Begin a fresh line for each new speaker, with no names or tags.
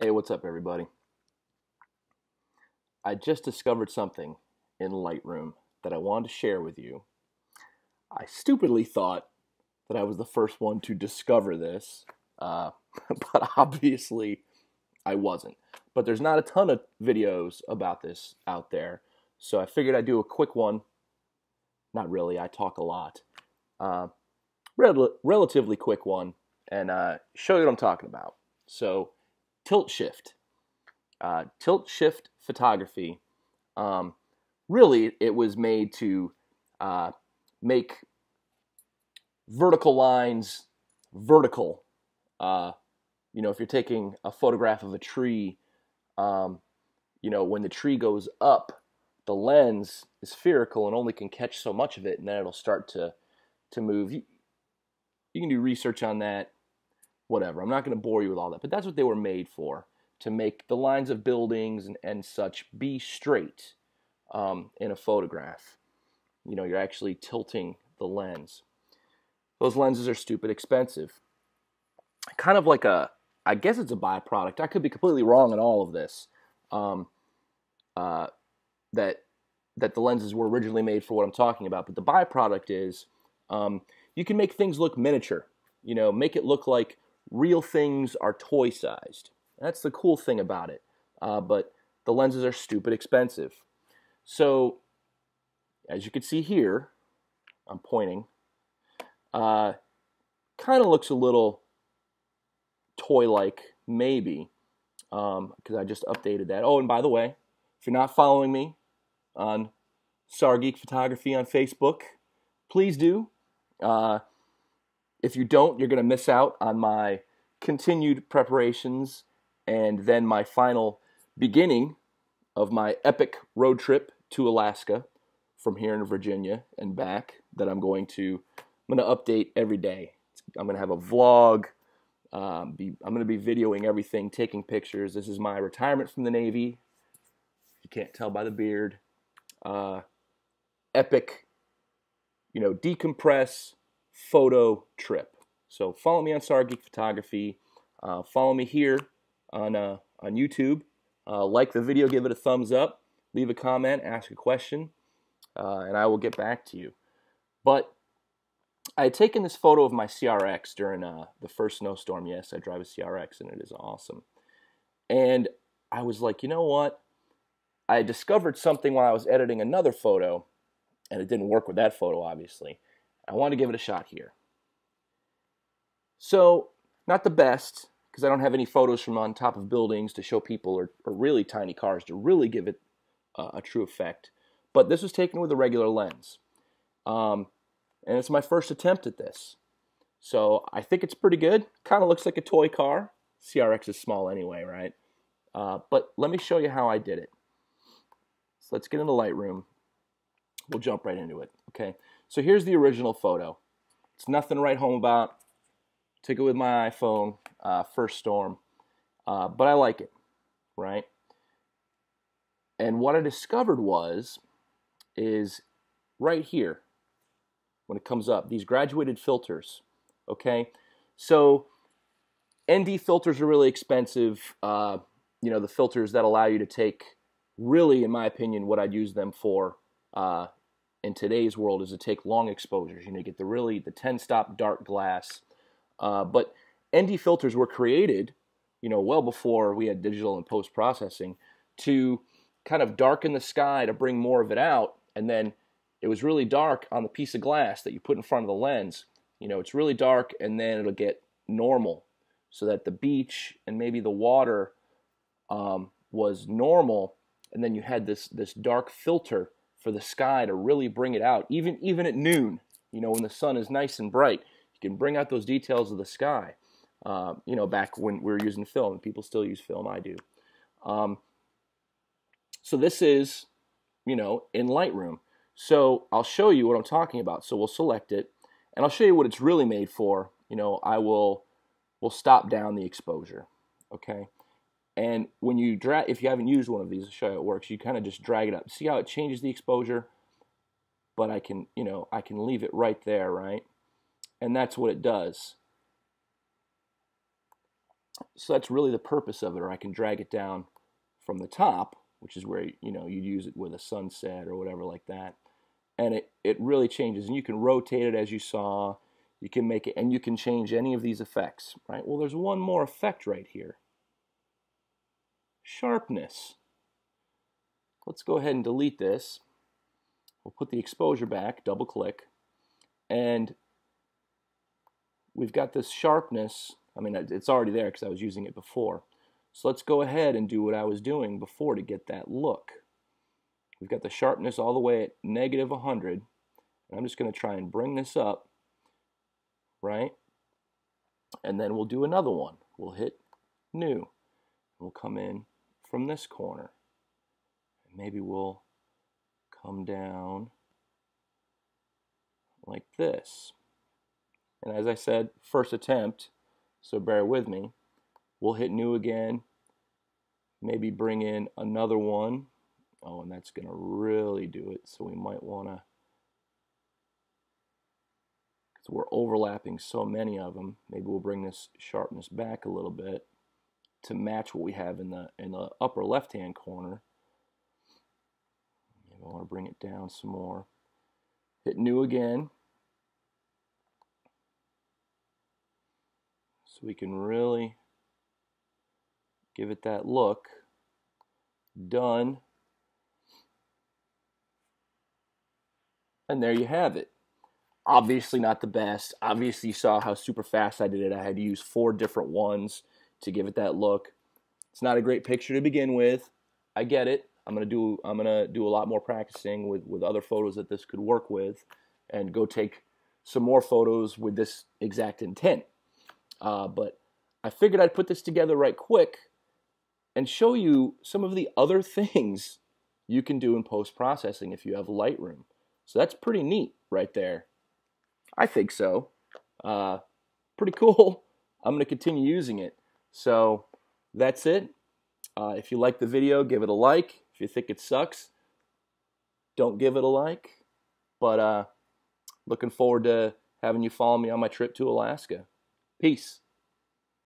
Hey, what's up, everybody? I just discovered something in Lightroom that I wanted to share with you. I stupidly thought that I was the first one to discover this, uh, but obviously I wasn't. But there's not a ton of videos about this out there, so I figured I'd do a quick one. Not really, I talk a lot. Uh, Relatively quick one, and show you what I'm talking about. So, tilt shift. Tilt shift photography. Um, Really, it was made to make vertical lines vertical. Uh, if you're taking a photograph of a tree, um, when the tree goes up, the lens is spherical and only can catch so much of it, and then it'll start to move. You can do research on that, whatever. I'm not going to bore you with all that, but that's what they were made for, to make the lines of buildings and such be straight in a photograph. You're actually tilting the lens. Those lenses are stupid expensive. Kind of like I guess it's a byproduct. I could be completely wrong in all of this. Um, uh, that the lenses were originally made for what I'm talking about, but the byproduct is you can make things look miniature. Make it look like real things are toy sized. That's the cool thing about it. But the lenses are stupid expensive. So, as you can see here, I'm pointing, kind of looks a little toy-like, maybe, because I just updated that. Oh, and by the way, if you're not following me on Sar Geek Photography on Facebook, please do. If you don't, you're going to miss out on my continued preparations and then my final beginning of my epic road trip to Alaska from here in Virginia and back that I'm going to update every day. I'm going to have a vlog. I'm going to be videoing everything, taking pictures. This is my retirement from the Navy. You can't tell by the beard. Epic, decompress photo trip. So follow me on Sar Geek Photography. Follow me here on YouTube. Like the video, give it a thumbs up, leave a comment, ask a question, and I will get back to you. But I had taken this photo of my CRX during the first snowstorm. Yes, I drive a CRX, and it is awesome. And I was like, you know what? I discovered something while I was editing another photo, and it didn't work with that photo, obviously. I wanted to give it a shot here. So, not the best, because I don't have any photos from on top of buildings to show people, or really tiny cars to really give it a true effect. But this was taken with a regular lens. And it's my first attempt at this. So I think it's pretty good. Kind of looks like a toy car. CRX is small anyway, right? But let me show you how I did it. So let's get into Lightroom. We'll jump right into it, okay? So here's the original photo. It's nothing to write home about. Took it with my iPhone, first storm. But I like it, right? And what I discovered is right here, when it comes up, these graduated filters, okay? So ND filters are really expensive. The filters that allow you to take, really, in my opinion, what I'd use them for in today's world is to take long exposures. You get the 10-stop dark glass. But ND filters were created, well before we had digital and post-processing, to kind of darken the sky to bring more of it out, and then it was really dark on the piece of glass that you put in front of the lens. It's really dark, and then it'll get normal, so that the beach and maybe the water was normal, and then you had this dark filter for the sky to really bring it out, even at noon, when the sun is nice and bright. You can bring out those details of the sky. Back when we were using film, and people still use film, I do. So this is, in Lightroom. So I'll show you what I'm talking about. So we'll select it, and I'll show you what it's really made for. We'll stop down the exposure, okay? And when you drag, if you haven't used one of these, I'll show you how it works. You kind of just drag it up. See how it changes the exposure? But I can leave it right there, right? And that's what it does. So that's really the purpose of it. Or I can drag it down from the top, which is where, you know, you'd use it with a sunset or whatever like that. And it really changes. And you can rotate it as you saw. You can make it, and you can change any of these effects, right? Well, there's one more effect right here. Sharpness. Let's go ahead and delete this. We'll put the exposure back, double click, and we've got this sharpness. I mean, it's already there because I was using it before. So let's go ahead and do what I was doing before to get that look. We've got the sharpness all the way at -100. And I'm just going to try and bring this up, right? And then we'll do another one. We'll hit new. We'll come in from this corner. And maybe we'll come down like this. And as I said, first attempt, so bear with me. We'll hit new again. Maybe bring in another one. Oh, and that's going to really do it. So we might want to, because we're overlapping so many of them, maybe we'll bring this sharpness back a little bit to match what we have in the upper left-hand corner. Maybe I want to bring it down some more. Hit new again. So we can really give it that look. Done. And there you have it. Obviously not the best. Obviously you saw how super fast I did it. I had to use 4 different ones to give it that look. It's not a great picture to begin with. I get it. I'm gonna do a lot more practicing with other photos that this could work with, and go take some more photos with this exact intent. But I figured I'd put this together right quick and show you some of the other things you can do in post-processing if you have Lightroom. So that's pretty neat right there. I think so. Pretty cool. I'm going to continue using it. So that's it. If you like the video, give it a like. If you think it sucks, don't give it a like. But looking forward to having you follow me on my trip to Alaska. Peace.